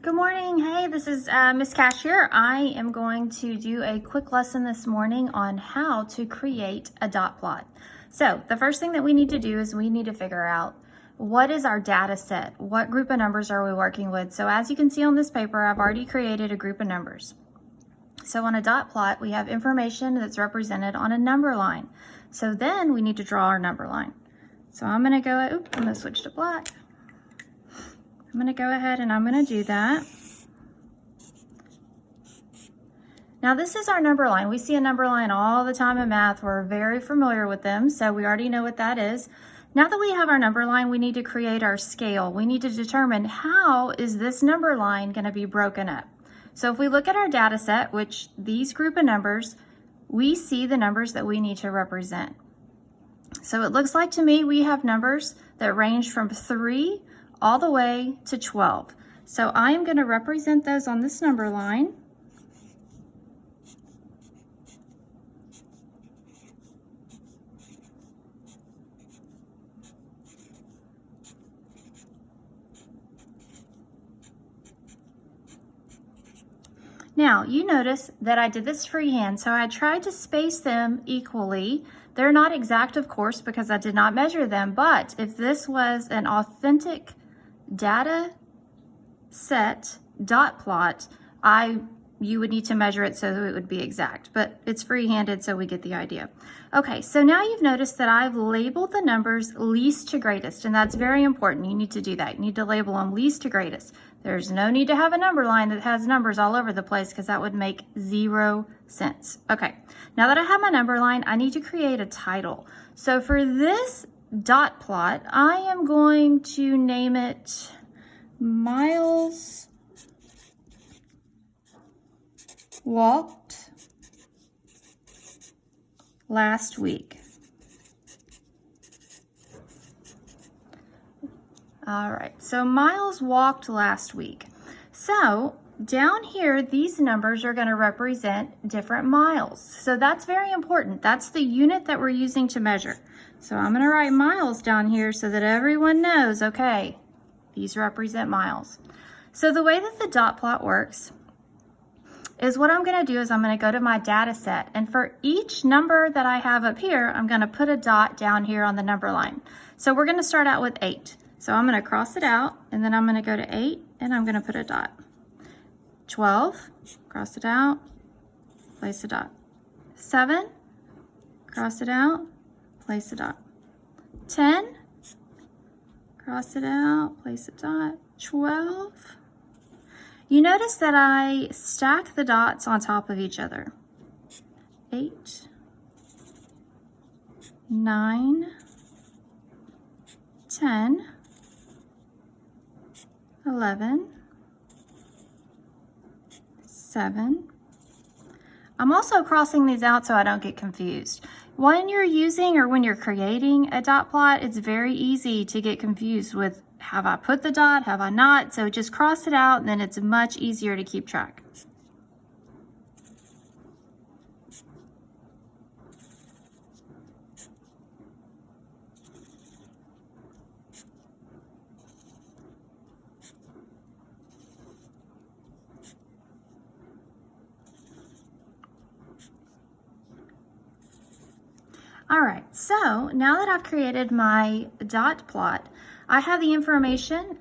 Good morning. Hey, this is Miss Cash here. I am going to do a quick lesson this morning on how to create a dot plot. So the first thing that we need to do is we need to figure out what is our data set? What group of numbers are we working with? So as you can see on this paper, I've already created a group of numbers. So on a dot plot, we have information that's represented on a number line. So then we need to draw our number line. So I'm going to switch to black. I'm going to go ahead and I'm going to do that. Now this is our number line. We see a number line all the time in math. We're very familiar with them, so we already know what that is. Now that we have our number line, we need to create our scale. We need to determine how is this number line going to be broken up. So if we look at our data set, which these group of numbers, we see the numbers that we need to represent. So it looks like to me we have numbers that range from 3 all the way to 12. So I am going to represent those on this number line. Now, you notice that I did this freehand, so I tried to space them equally. They're not exact, of course, because I did not measure them, but if this was an authentic data set dot plot, you would need to measure it so that it would be exact, but it's free-handed, so we get the idea. Okay, so now you've noticed that I've labeled the numbers least to greatest, and that's very important. You need to do that. You need to label them least to greatest. There's no need to have a number line that has numbers all over the place because that would make 0 sense. Okay, now that I have my number line, I need to create a title. So for this dot plot, I am going to name it Miles Walked Last Week. All right, so Miles walked last week. So down here, these numbers are going to represent different miles. So that's very important. That's the unit that we're using to measure. So I'm going to write miles down here so that everyone knows, okay, these represent miles. So the way that the dot plot works is what I'm going to do is I'm going to go to my data set, and for each number that I have up here, I'm going to put a dot down here on the number line. So we're going to start out with 8. So I'm going to cross it out, and then I'm going to go to 8, and I'm going to put a dot. 12, cross it out, place a dot. 7, cross it out, place a dot. 10, cross it out, place a dot. 12. You notice that I stack the dots on top of each other. 8, 9, 10, 11, 7. I'm also crossing these out so I don't get confused. When you're using or when you're creating a dot plot, it's very easy to get confused with have I put the dot, have I not? So just cross it out and then it's much easier to keep track. All right, so now that I've created my dot plot, I have the information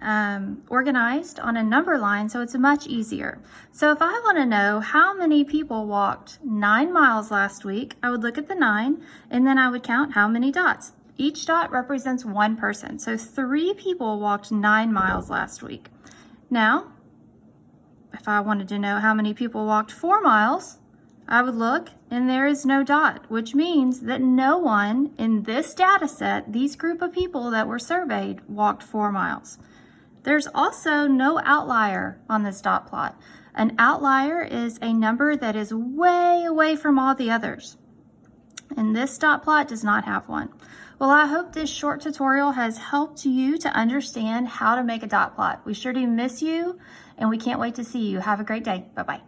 organized on a number line, so it's much easier. So if I want to know how many people walked 9 miles last week, I would look at the 9, and then I would count how many dots. Each dot represents one person, so 3 people walked 9 miles last week. Now, if I wanted to know how many people walked 4 miles, I would look and there is no dot, which means that no one in this data set, these group of people that were surveyed, walked 4 miles. There's also no outlier on this dot plot. An outlier is a number that is way away from all the others. And this dot plot does not have one. Well, I hope this short tutorial has helped you to understand how to make a dot plot. We sure do miss you, and we can't wait to see you. Have a great day. Bye-bye.